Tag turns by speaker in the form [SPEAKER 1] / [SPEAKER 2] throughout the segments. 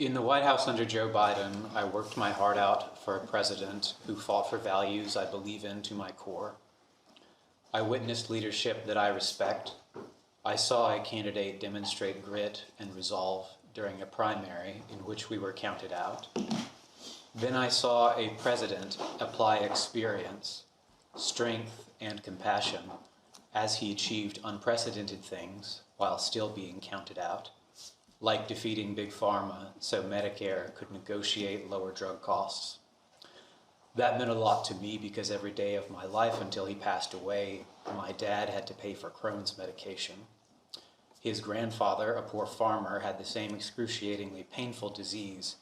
[SPEAKER 1] In the White House under Joe Biden, I worked my heart out for a president who fought for values I believe in to my core. I witnessed leadership that I respect. I saw a candidate demonstrate grit and resolve during a primary in which we were counted out. Then I saw a president apply experience, strength, and compassion as he achieved unprecedented things while still being counted out, like defeating Big Pharma so Medicare could negotiate lower drug costs. That meant a lot to me because every day of my life until he passed away, my dad had to pay for Crohn's medication. His grandfather, a poor farmer, had the same excruciatingly painful disease,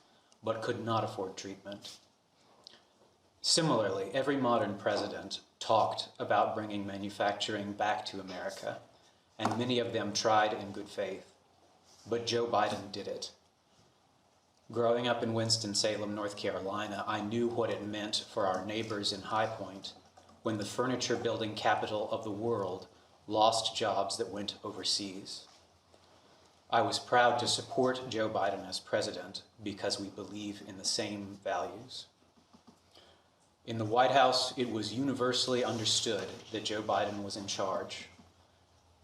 [SPEAKER 1] but could not afford treatment. Similarly, every modern president talked about bringing manufacturing back to America, and many of them tried in good faith. But Joe Biden did it. Growing up in Winston-Salem, North Carolina, I knew what it meant for our neighbors in High Point when the furniture building capital of the world lost jobs that went overseas. I was proud to support Joe Biden as president because we believe in the same values. In the White House, it was universally understood that Joe Biden was in charge.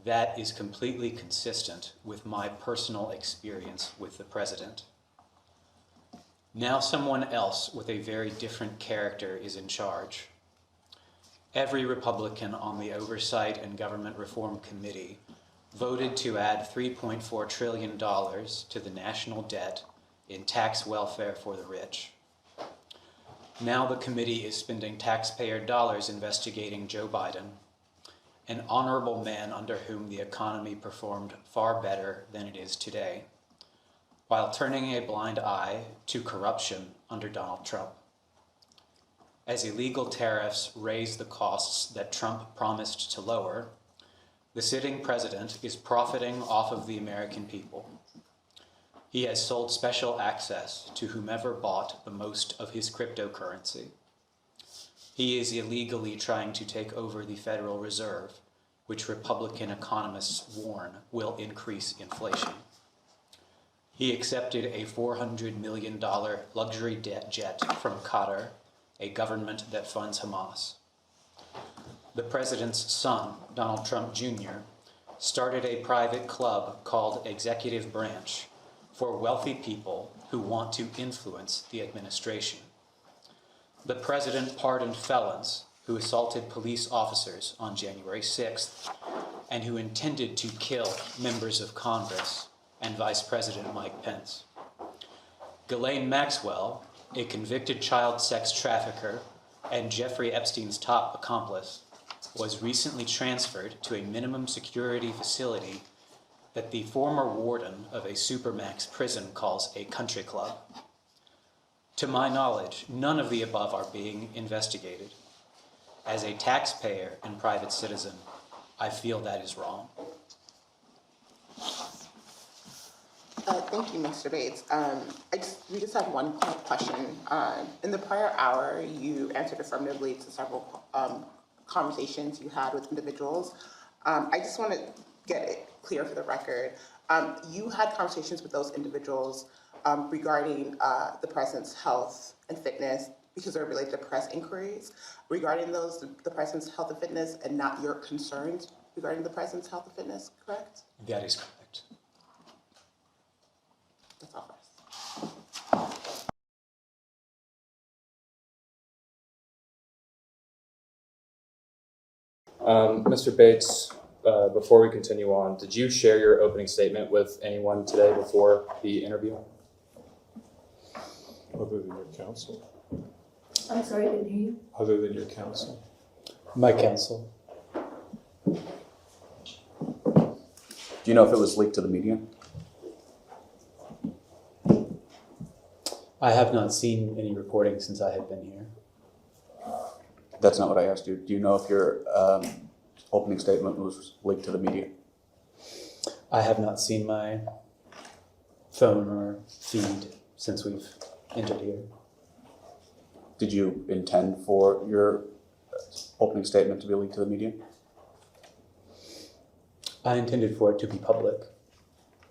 [SPEAKER 1] That is completely consistent with my personal experience with the president. Now someone else with a very different character is in charge. Every Republican on the Oversight and Government Reform Committee voted to add $3.4 trillion to the national debt in tax welfare for the rich. Now the committee is spending taxpayer dollars investigating Joe Biden, an honorable man under whom the economy performed far better than it is today, while turning a blind eye to corruption under Donald Trump. As illegal tariffs raise the costs that Trump promised to lower, the sitting president is profiting off of the American people. He has sold special access to whomever bought the most of his cryptocurrency. He is illegally trying to take over the Federal Reserve, which Republican economists warn will increase inflation. He accepted a $400 million luxury jet from Qatar, a government that funds Hamas. The president's son, Donald Trump Jr., started a private club called Executive Branch for wealthy people who want to influence the administration. The president pardoned felons who assaulted police officers on January 6th and who intended to kill members of Congress and Vice President Mike Pence. Ghislaine Maxwell, a convicted child sex trafficker and Jeffrey Epstein's top accomplice, was recently transferred to a minimum security facility that the former warden of a supermax prison calls a country club. To my knowledge, none of the above are being investigated. As a taxpayer and private citizen, I feel that is wrong.
[SPEAKER 2] Thank you, Mr. Bates. We just have one quick question. In the prior hour, you answered affirmatively to several conversations you had with individuals. I just want to get it clear for the record. You had conversations with those individuals regarding the president's health and fitness because they're related to press inquiries regarding the president's health and fitness and not your concerns regarding the president's health and fitness, correct?
[SPEAKER 1] That is correct.
[SPEAKER 2] That's all for us.
[SPEAKER 3] Mr. Bates, before we continue on, did you share your opening statement with anyone today before the interview?
[SPEAKER 4] Other than your counsel?
[SPEAKER 5] I'm sorry, I didn't hear you.
[SPEAKER 4] Other than your counsel?
[SPEAKER 1] My counsel.
[SPEAKER 6] Do you know if it was leaked to the media?
[SPEAKER 1] I have not seen any reporting since I have been here.
[SPEAKER 6] That's not what I asked you. Do you know if your opening statement was leaked to the media?
[SPEAKER 1] I have not seen my phone or feed since we've entered here.
[SPEAKER 6] Did you intend for your opening statement to be leaked to the media?
[SPEAKER 1] I intended for it to be public.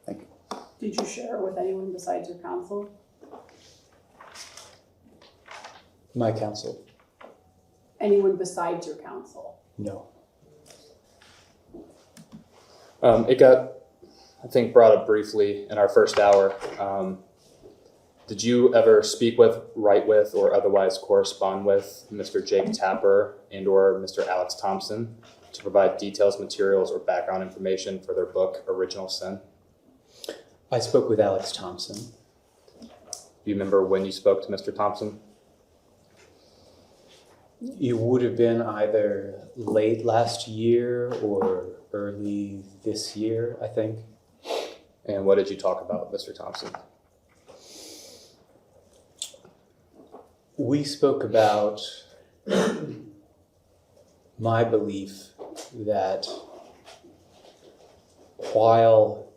[SPEAKER 6] Thank you.
[SPEAKER 7] Did you share it with anyone besides your counsel?
[SPEAKER 1] My counsel,
[SPEAKER 7] Anyone besides your counsel?
[SPEAKER 1] no.
[SPEAKER 3] It got, I think, brought up briefly in our first hour. Did you ever speak with, write with, or otherwise correspond with Mr. Jake Tapper and or Mr. Alex Thompson to provide details, materials, or background information for their book, Original Sin?
[SPEAKER 1] I spoke with Alex Thompson.
[SPEAKER 3] Do you remember when you spoke to Mr. Thompson?
[SPEAKER 1] It would have been either late last year or early this year, I think.
[SPEAKER 3] And what did you talk about with Mr. Thompson?
[SPEAKER 1] We spoke about my belief that while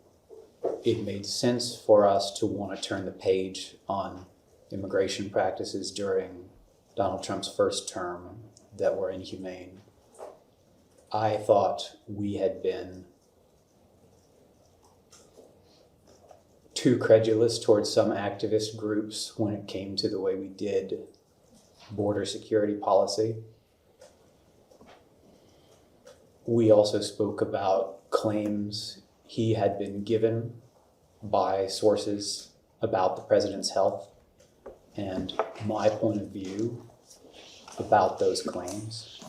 [SPEAKER 1] it made sense for us to want to turn the page on immigration practices during Donald Trump's first term that were inhumane, I thought we had been too credulous towards some activist groups when it came to the way we did border security policy. We also spoke about claims he had been given by sources about the president's health and my point of view about those claims.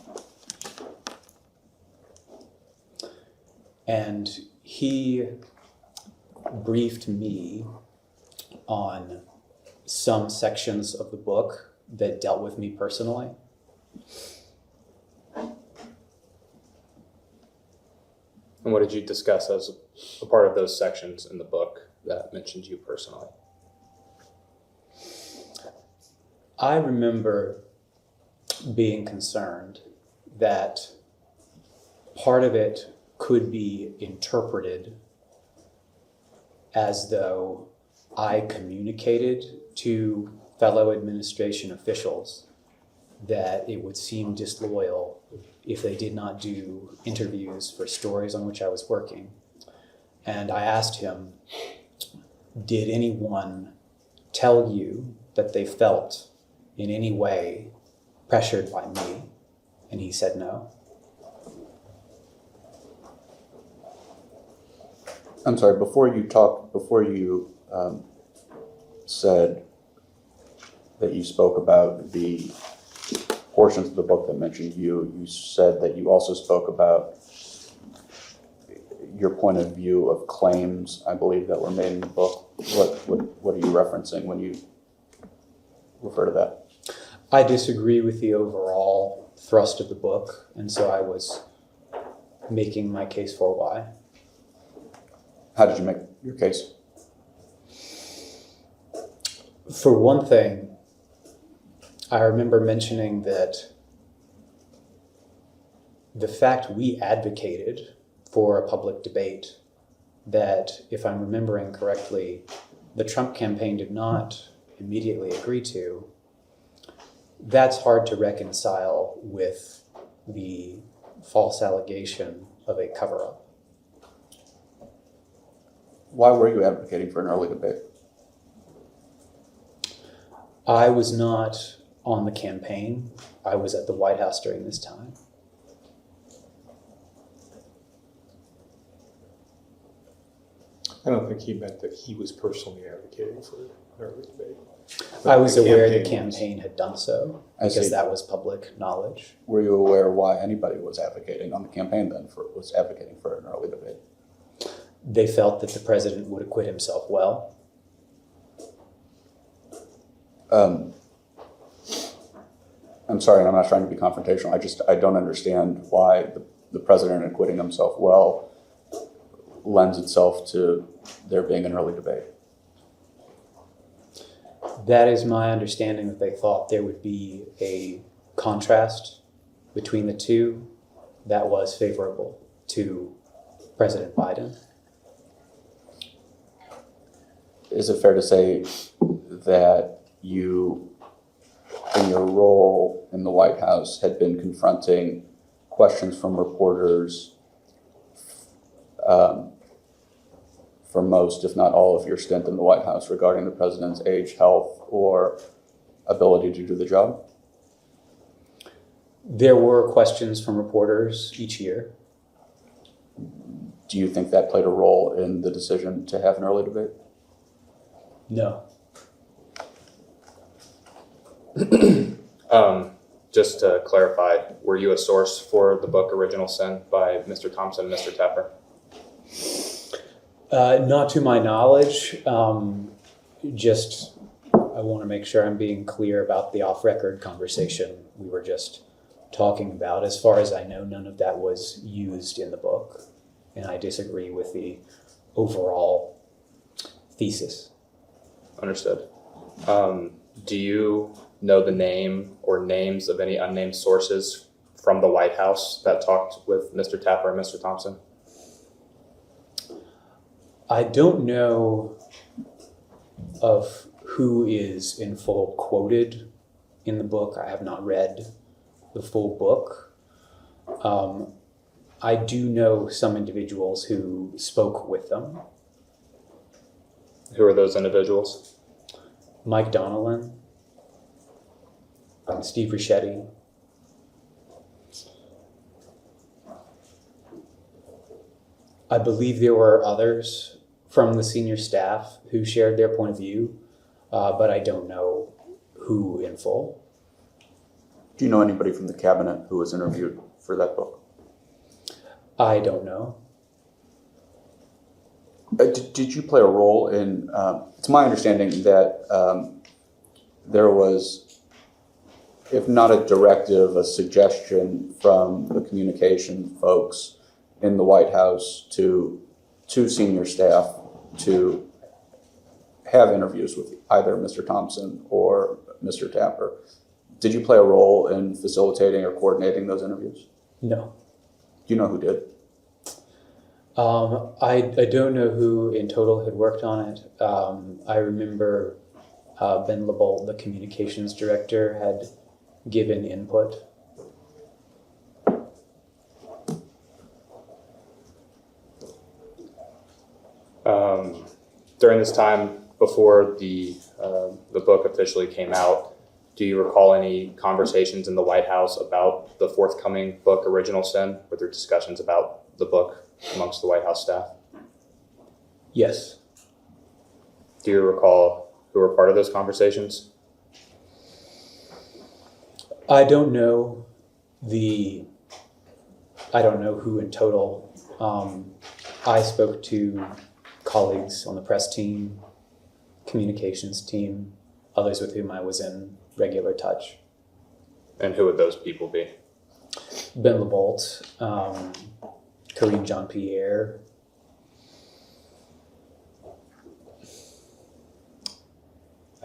[SPEAKER 1] And he briefed me on some sections of the book that dealt with me personally.
[SPEAKER 3] And what did you discuss as a part of those sections in the book that mentioned you personally?
[SPEAKER 1] I remember being concerned that part of it could be interpreted as though I communicated to fellow administration officials that it would seem disloyal if they did not do interviews for stories on which I was working. And I asked him, did anyone tell you that they felt in any way pressured by me? And he said no.
[SPEAKER 6] I'm sorry, before you said that you spoke about the portions of the book that mentioned you, you said that you also spoke about your point of view of claims, I believe, that were made in the book. What are you referencing when you refer to that?
[SPEAKER 1] I disagree with the overall thrust of the book, and so I was making my case for why.
[SPEAKER 6] How did you make your case?
[SPEAKER 1] For one thing, I remember mentioning that the fact we advocated for a public debate that, if I'm remembering correctly, the Trump campaign did not immediately agree to, that's hard to reconcile with the false allegation of a cover-up.
[SPEAKER 6] Why were you advocating for an early debate?
[SPEAKER 1] I was not on the campaign. I was at the White House during this time.
[SPEAKER 4] I don't think he meant that he was personally advocating for an early debate.
[SPEAKER 1] I was aware the
[SPEAKER 4] campaign was.
[SPEAKER 1] campaign had done so
[SPEAKER 6] I
[SPEAKER 1] because
[SPEAKER 6] see.
[SPEAKER 1] that was public knowledge.
[SPEAKER 6] Were you aware why anybody was advocating on the campaign then was advocating for an early debate?
[SPEAKER 1] They felt that the president would acquit himself well.
[SPEAKER 6] I'm sorry, and I'm not trying to be confrontational. I don't understand why the president acquitting himself well lends itself to there being an early debate.
[SPEAKER 1] That is my understanding, that they thought there would be a contrast between the two that was favorable to President Biden.
[SPEAKER 6] Is it fair to say that you, in your role in the White House, had been confronting questions from reporters for most, if not all, of your stint in the White House regarding the president's age, health, or ability to do the job?
[SPEAKER 1] There were questions from reporters each year.
[SPEAKER 6] Do you think that played a role in the decision to have an early debate?
[SPEAKER 1] No.
[SPEAKER 3] Just to clarify, were you a source for the book Original Sin by Mr. Thompson and Mr. Tapper?
[SPEAKER 1] Not to my knowledge. Just, I want to make sure I'm being clear about the off-record conversation we were just talking about. As far as I know, none of that was used in the book, and I disagree with the overall thesis.
[SPEAKER 3] Understood. Do you know the name or names of any unnamed sources from the White House that talked with Mr. Tapper and Mr. Thompson?
[SPEAKER 1] I don't know of who is in full quoted in the book. I have not read the full book. I do know some individuals who spoke with them.
[SPEAKER 3] Who are those individuals?
[SPEAKER 1] Mike Donnellan, Steve Richetti. I believe there were others from the senior staff who shared their point of view, but I don't know who in full.
[SPEAKER 6] Do you know anybody from the cabinet who was interviewed for that book?
[SPEAKER 1] I don't know.
[SPEAKER 6] Did you play a role in, it's my understanding that there was, if not a directive, a suggestion from the communication folks in the White House to senior staff to have interviews with either Mr. Thompson or Mr. Tapper. Did you play a role in facilitating or coordinating those interviews?
[SPEAKER 1] No.
[SPEAKER 6] Do you know who did?
[SPEAKER 1] I don't know who in total had worked on it. I remember Ben LeBolt, the communications director, had given input.
[SPEAKER 3] During this time before the book officially came out, do you recall any conversations in the White House about the forthcoming book, Original Sin? Were there discussions about the book amongst the White House staff?
[SPEAKER 1] Yes.
[SPEAKER 3] Do you recall who were part of those conversations?
[SPEAKER 1] I don't know who in total. I spoke to colleagues on the press team, communications team, others with whom I was in regular touch.
[SPEAKER 3] And who would those people be?
[SPEAKER 1] Ben LeBolt, Kareem Jean-Pierre.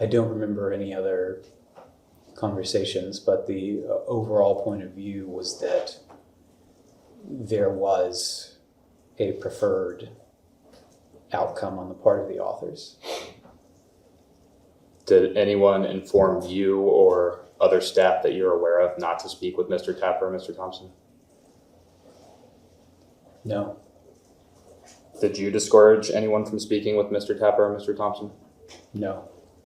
[SPEAKER 1] I don't remember any other conversations, but the overall point of view was that there was a preferred outcome on the part of the authors.
[SPEAKER 3] Did anyone inform you or other staff that you're aware of not to speak with Mr. Tapper or Mr. Thompson?
[SPEAKER 1] No.
[SPEAKER 3] Did you discourage anyone from speaking with Mr. Tapper or Mr. Thompson?
[SPEAKER 1] No.